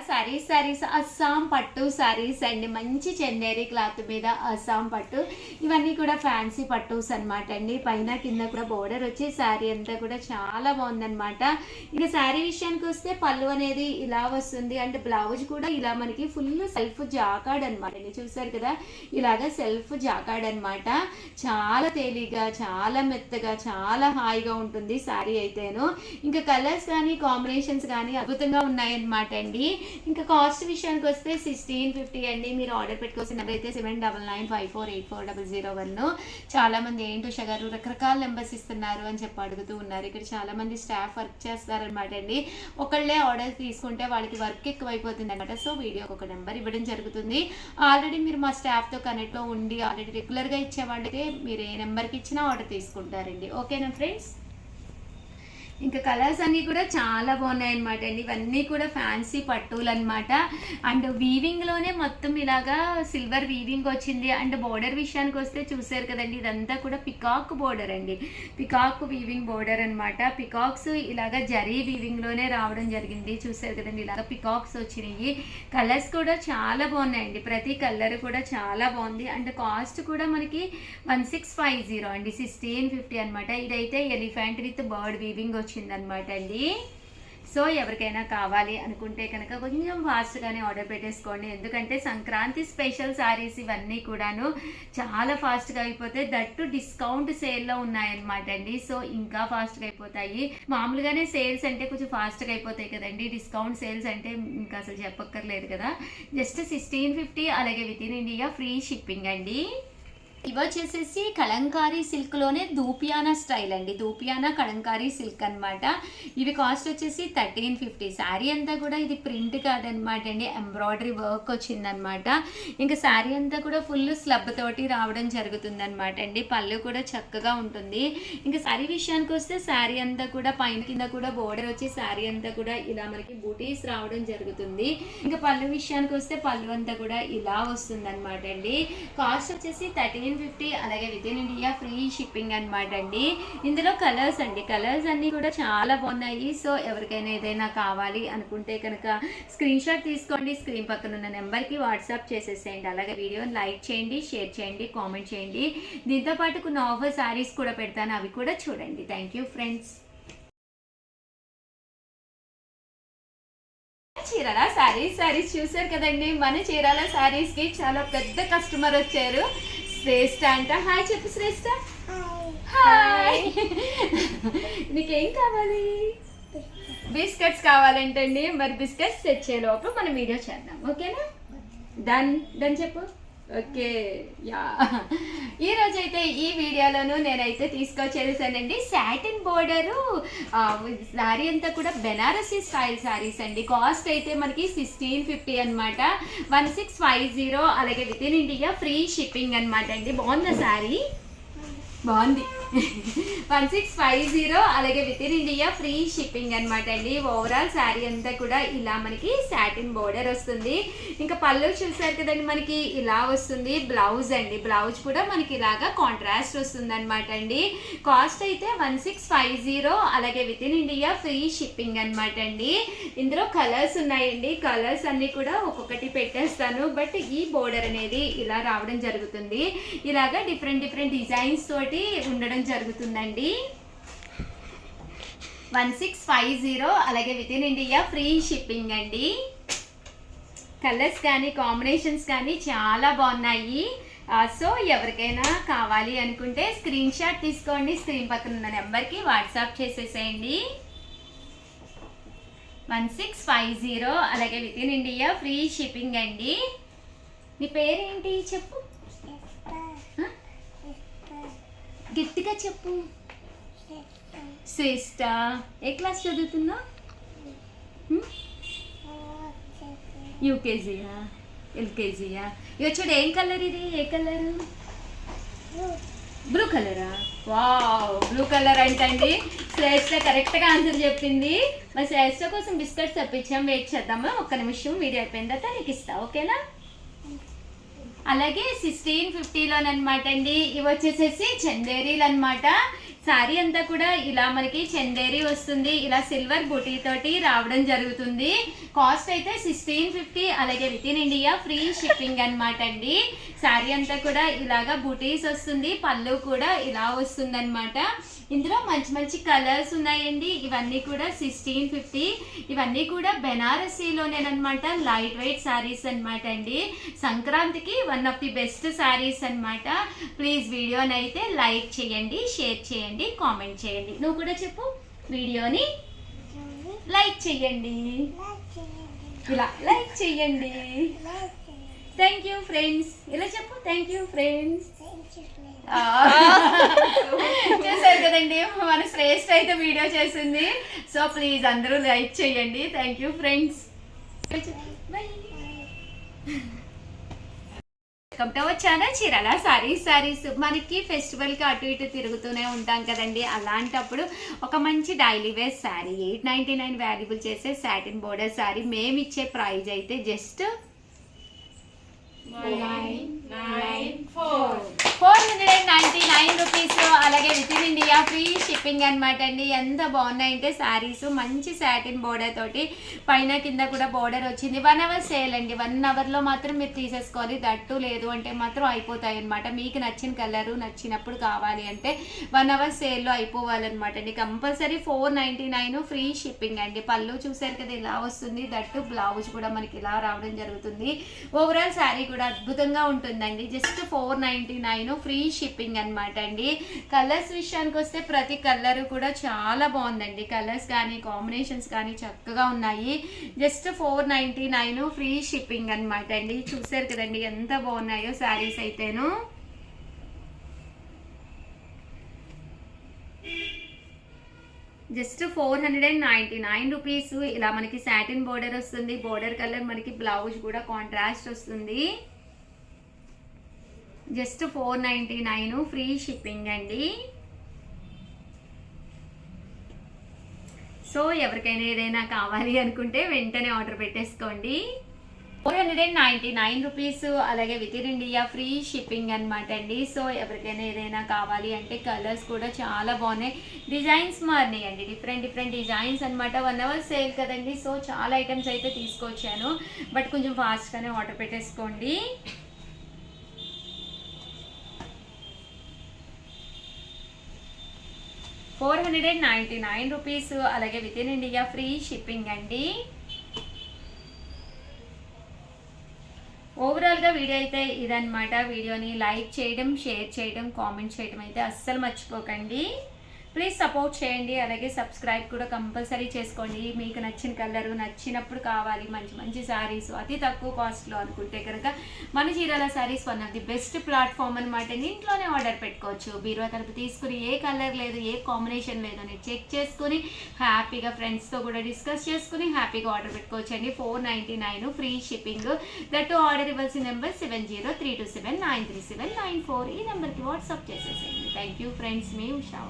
సారీస్ అస్సాం పట్టు సారీస్ అండి. మంచి చందేరి క్లాత్ మీద అస్సాం పట్టు. ఇవన్నీ కూడా ఫ్యాన్సీ పట్టుస్ అనమాట అండి. పైన కింద కూడా బోర్డర్ వచ్చి శారీ అంతా కూడా చాలా బాగుందనమాట. ఇక శారీ విషయానికి వస్తే పళ్ళు అనేది ఇలా వస్తుంది. అండ్ బ్లౌజ్ కూడా ఇలా మనకి ఫుల్ సెల్ఫ్ జాకాడ్ అనమాట అండి. చూసారు కదా, ఇలాగా సెల్ఫ్ జాకాడ్ అనమాట. చాలా తేలిగా, చాలా మెత్తగా, చాలా హాయిగా ఉంటుంది శారీ అయితేను. ఇంకా కలర్స్ కానీ కాంబినేషన్స్ కానీ అద్భుతంగా ఉన్నాయన్నమాట అండి. ఇంకా కాస్ట్ విషయానికి వస్తే 1650 అండి. మీరు ఆర్డర్ పెట్టుకోవాల్సిన నెంబర్ అయితే 799954848001. చాలా మంది ఏంటో షగారు రకరకాల నెంబర్స్ ఇస్తున్నారు అని చెప్పి అడుగుతూ ఉన్నారు. ఇక్కడ చాలా మంది స్టాఫ్ వర్క్ చేస్తారనమాట అండి. ఒకళ్ళే ఆర్డర్ తీసుకుంటే వాళ్ళకి వర్క్ ఎక్కువైపోతుంది అనమాట. సో వీడియోకి ఒక నెంబర్ ఇవ్వడం జరుగుతుంది. ఆల్రెడీ మీరు మా స్టాఫ్తో కనెక్ట్లో ఉండి ఆల్రెడీ రెగ్యులర్గా ఇచ్చే వాళ్ళకి మీరు ఏ నెంబర్కి ఇచ్చినా ఆర్డర్ తీసుకుంటారండి. ఓకేనా ఫ్రెండ్స్? ఇంకా కలర్స్ అన్నీ కూడా చాలా బాగున్నాయి అనమాట అండి. ఇవన్నీ కూడా ఫ్యాన్సీ పట్టులు అనమాట. అండ్ వీవింగ్లోనే మొత్తం ఇలాగా సిల్వర్ వీవింగ్ వచ్చింది. అండ్ బోర్డర్ విషయానికి వస్తే చూసారు కదండి, ఇదంతా కూడా పికాక్ బోర్డర్ అండి. పికాక్ వీవింగ్ బోర్డర్ అనమాట. పికాక్స్ ఇలాగా జరీ వీవింగ్లోనే రావడం జరిగింది. చూసారు కదండి, ఇలాగ పికాక్స్ వచ్చినాయి. కలర్స్ కూడా చాలా బాగున్నాయండి. ప్రతి కలర్ కూడా చాలా బాగుంది. అండ్ కాస్ట్ కూడా మనకి 1650 అండి, 1650 అనమాట. ఇదైతే ఎలిఫెంట్ విత్ బర్డ్ వీవింగ్ వచ్చిందనమాట అండి. సో ఎవరికైనా కావాలి అనుకుంటే కనుక కొంచెం ఫాస్ట్గానే ఆర్డర్ పెట్టేసుకోండి. ఎందుకంటే సంక్రాంతి స్పెషల్ శారీస్ ఇవన్నీ కూడాను చాలా ఫాస్ట్గా అయిపోతాయి. దట్టు డిస్కౌంట్ సేల్లో ఉన్నాయన్నమాట అండి. సో ఇంకా ఫాస్ట్గా అయిపోతాయి. మామూలుగానే సేల్స్ అంటే కొంచెం ఫాస్ట్గా అయిపోతాయి కదండి. డిస్కౌంట్ సేల్స్ అంటే ఇంకా అసలు చెప్పక్కర్లేదు కదా. జస్ట్ 1650, అలాగే with in India free shipping అండి. ఇవి వచ్చేసేసి కలంకారీ సిల్క్లోనే దూపియానా స్టైల్ అండి. దూపియానా కలంకారీ సిల్క్ అనమాట. ఇవి కాస్ట్ వచ్చేసి 1350. శారీ అంతా కూడా ఇది ప్రింట్ కాదనమాట అండి, ఎంబ్రాయిడరీ వర్క్ వచ్చిందనమాట. ఇంకా శారీ అంతా కూడా ఫుల్ స్లబ్ తోటి రావడం జరుగుతుంది అనమాట అండి. పళ్ళు కూడా చక్కగా ఉంటుంది. ఇంకా శారీ విషయానికి వస్తే శారీ అంతా కూడా పైన కింద కూడా బోర్డర్ వచ్చి శారీ అంతా కూడా ఇలా మనకి బూటీస్ రావడం జరుగుతుంది. ఇంకా పళ్ళు విషయానికి వస్తే పళ్ళు అంతా కూడా ఇలా వస్తుంది అనమాట అండి. కాస్ట్ వచ్చేసి 1350, అలాగే with in India free shipping అనమాట అండి. ఇందులో కలర్స్ అండి, కలర్స్ అన్నీ కూడా చాలా బాగున్నాయి. సో ఎవరికైనా ఏదైనా కావాలి అనుకుంటే కనుక స్క్రీన్ షాట్ తీసుకోండి, స్క్రీన్ పక్కన ఉన్న నెంబర్కి వాట్సాప్ చేసేసేయండి. అలాగే వీడియోని లైక్ చేయండి, షేర్ చేయండి, కామెంట్ చేయండి. దీంతోపాటు కొన్ని ఆఫర్ శారీస్ కూడా పెడతాను, అవి కూడా చూడండి. Thank you friends. Chirala saris చూసారు కదండి. మన చీరాల శారీస్కి చాలా పెద్ద కస్టమర్ వచ్చారు. శ్రేష్ఠ అంట. హాయ్ చెప్పు శ్రేష్ఠ. హాయ్. నీకేం కావాలి? బిస్కెట్స్ కావాలంటండి. మరి బిస్కెట్స్ తెచ్చే లోపు మనం వీడియో చేద్దాం. ఓకేనా? డన్ చెప్పు. Okay yeah. ఈరోజైతే ఈ వీడియోలోను నేనైతే తీసుకొచ్చేసానండి సాటిన్ బోర్డరు శారీ అంతా కూడా బెనారసీ స్టైల్ శారీస్ అండి. కాస్ట్ అయితే మనకి 1650 అనమాట, 1650. అలాగే with in India free shipping అనమాట అండి. బాగుందా శారీ? బాగుంది. 1650, అలాగే with in India free shipping అనమాట అండి. ఓవరాల్ శారీ అంతా కూడా ఇలా మనకి సాటిన్ బోర్డర్ వస్తుంది. ఇంకా పళ్ళు చూసారు కదండి, మనకి ఇలా వస్తుంది. బ్లౌజ్ అండి, బ్లౌజ్ కూడా మనకి ఇలాగా కాంట్రాస్ట్ వస్తుంది అనమాట అండి. కాస్ట్ అయితే 1650, అలాగే with in India free shipping అనమాట అండి. ఇందులో కలర్స్ ఉన్నాయండి. కలర్స్ అన్ని కూడా ఒక్కొక్కటి పెట్టేస్తాను. బట్ ఈ బోర్డర్ అనేది ఇలా రావడం జరుగుతుంది. ఇలాగా డిఫరెంట్ డిజైన్స్ తోటి ఉండడం జరుగుతుందండి. 1650, అలాగే with in India free shipping అండి. కలర్స్ కానీ కాంబినేషన్స్ కానీ చాలా బాగున్నాయి. సో ఎవరికైనా కావాలి అనుకుంటే స్క్రీన్ షాట్ తీసుకోండి, స్క్రీన్ పక్కన ఉన్న నెంబర్కి వాట్సాప్ చేసేసేయండి. 1650, అలాగే with in India free shipping అండి. నీ పేరేంటి చెప్పు, గట్టిగా చెప్పు. శ్రేష్ఠ. ఏ క్లాస్ చదువుతున్నా? యూకేజీయా, ఎల్కేజీయా? ఇక చూడు, ఏం కలర్ ఇది? ఏ కలరు? బ్లూ కలరా? వావ్, బ్లూ కలర్ అంటండి. శ్రేష్ఠ కరెక్ట్గా ఆన్సర్ చెప్పింది. మరి శ్రేష్ఠ కోసం బిస్కెట్స్ తెప్పించాం, వెయిట్ చేద్దామా? ఒక్క నిమిషం, వీడియో అయిపోయిన తర్వాత నీకు ఇస్తా. ఓకేనా? అలాగే 1650లోనమాట అండి. ఇవి వచ్చేసేసి చందేరీలు అనమాట. శారీ అంతా కూడా ఇలా మనకి చందేరి వస్తుంది, ఇలా సిల్వర్ బుటీ తోటి రావడం జరుగుతుంది. కాస్ట్ అయితే 1650, అలాగే with in India free shipping అనమాట అండి. శారీ అంతా కూడా ఇలాగా బుటీస్ వస్తుంది, పళ్ళు కూడా ఇలా వస్తుంది అనమాట. ఇందులో మంచి మంచి కలర్స్ ఉన్నాయండి. ఇవన్నీ కూడా 1650. ఇవన్నీ కూడా బెనారసీలోనేనమాట, లైట్ వెయిట్ శారీస్ అనమాట అండి. సంక్రాంతికి one of the best saris అనమాట. ప్లీజ్ వీడియోని అయితే లైక్ చేయండి, షేర్ చేయండి, కామెంట్ చేయండి. నువ్వు కూడా చెప్పు, వీడియోని లైక్ చేయండి, ఇలా లైక్ చేయండి. థ్యాంక్ యూ ఫ్రెండ్స్, ఇలా చెప్పు, థ్యాంక్ యూ ఫ్రెండ్స్. చూసారు కదండి, మన శ్రేష్ఠ అయితే వీడియో చేసింది. సో ప్లీజ్ అందరూ లైక్ చేయండి. Thank you friends. Welcome to our channel Chirala saris. మనకి ఫెస్టివల్కి అటు ఇటు తిరుగుతూనే ఉంటాం కదండి. అలాంటప్పుడు ఒక మంచి డైలీ వేర్ శారీ 899 వాల్యుబుల్ చేసే సాటిన్ బోర్డర్ శారీ మేము ఇచ్చే ప్రైజ్ అయితే జస్ట్ 499 రూపీస్, అలాగే with in India free shipping అనమాట అండి. ఎంత బాగున్నాయంటే శారీస్ మంచి సాటిన్ బోర్డర్ తోటి పైన కింద కూడా బోర్డర్ వచ్చింది. 1 అవర్ సేల్ అండి. 1 అవర్లో మాత్రం మీరు తీసేసుకోవాలి. దట్టు లేదు అంటే మాత్రం అయిపోతాయి అనమాట. మీకు నచ్చిన కలరు నచ్చినప్పుడు కావాలి అంటే 1 అవర్ సేల్లో అయిపోవాలన్నమాట అండి. కంపల్సరీ 499 ఫ్రీ షిప్పింగ్ అండి. పళ్ళు చూసారు కదా ఇలా వస్తుంది, దట్టు బ్లౌజ్ కూడా మనకి ఇలా రావడం జరుగుతుంది. ఓవరాల్ శారీ కూడా అద్భుతంగా ఉంటుందండి. జస్ట్ 499 ఫ్రీ షిప్పింగ్ అనమాట అండి. కలర్స్ విషయానికి వస్తే ప్రతి కలర్ కూడా చాలా బాగుందండి. కలర్స్ కానీ కాంబినేషన్స్ కానీ చక్కగా ఉన్నాయి. జస్ట్ 499 ఫ్రీ షిప్పింగ్ అనమాట అండి. చూసారు కదండి ఎంత బాగున్నాయో శారీస్ అయితేను. Just 499 rupees. ఇలా మనకి సాటిన్ బోర్డర్ వస్తుంది, బోర్డర్ కలర్ మనకి బ్లౌజ్ కూడా కాంట్రాస్ట్ వస్తుంది. జస్ట్ 499 ఫ్రీ షిప్పింగ్ అండి. సో ఎవరికైనా ఏదైనా కావాలి అనుకుంటే వెంటనే ఆర్డర్ పెట్టేసుకోండి. 499 రూపీస్, అలాగే with in India free shipping అనమాట అండి. సో ఎవరికైనా ఏదైనా కావాలి అంటే కలర్స్ కూడా చాలా బాగున్నాయి, డిజైన్స్ మారినాయి అండి. డిఫరెంట్ డిజైన్స్ అనమాట. 1 అవర్ సేల్ కదండి. సో చాలా ఐటమ్స్ అయితే తీసుకొచ్చాను, బట్ కొంచెం ఫాస్ట్గానే ఆర్డర్ పెట్టేసుకోండి. ₹499, అలాగే with in India free shipping అండి. ఓవరాల్గా వీడియో అయితే ఇదన్నమాట. వీడియోని లైక్ చేయడం, షేర్ చేయడం, కామెంట్ చేయడం అయితే అస్సలు మర్చిపోకండి. ప్లీజ్ సపోర్ట్ చేయండి, అలాగే సబ్స్క్రైబ్ కూడా కంపల్సరీ చేసుకోండి. మీకు నచ్చిన కలరు నచ్చినప్పుడు కావాలి మంచి మంచి శారీస్ అతి తక్కువ కాస్ట్లో అనుకుంటే కనుక మన Chirala saris one of the best platform అనమాట. ఇంట్లోనే ఆర్డర్ పెట్టుకోవచ్చు. బీరువా తలుపు తీసుకుని ఏ కలర్ లేదు, ఏ కాంబినేషన్ లేదు అని చెక్ చేసుకుని హ్యాపీగా ఫ్రెండ్స్తో కూడా డిస్కస్ చేసుకుని హ్యాపీగా ఆర్డర్ పెట్టుకోవచ్చు అండి. 499 ఫ్రీ షిప్పింగ్. దట్టు ఆర్డర్ ఇవ్వాల్సిన నెంబర్ 703279937994. ఈ నెంబర్కి వాట్సాప్ చేసేసేయండి. Thank you friends, me Usha.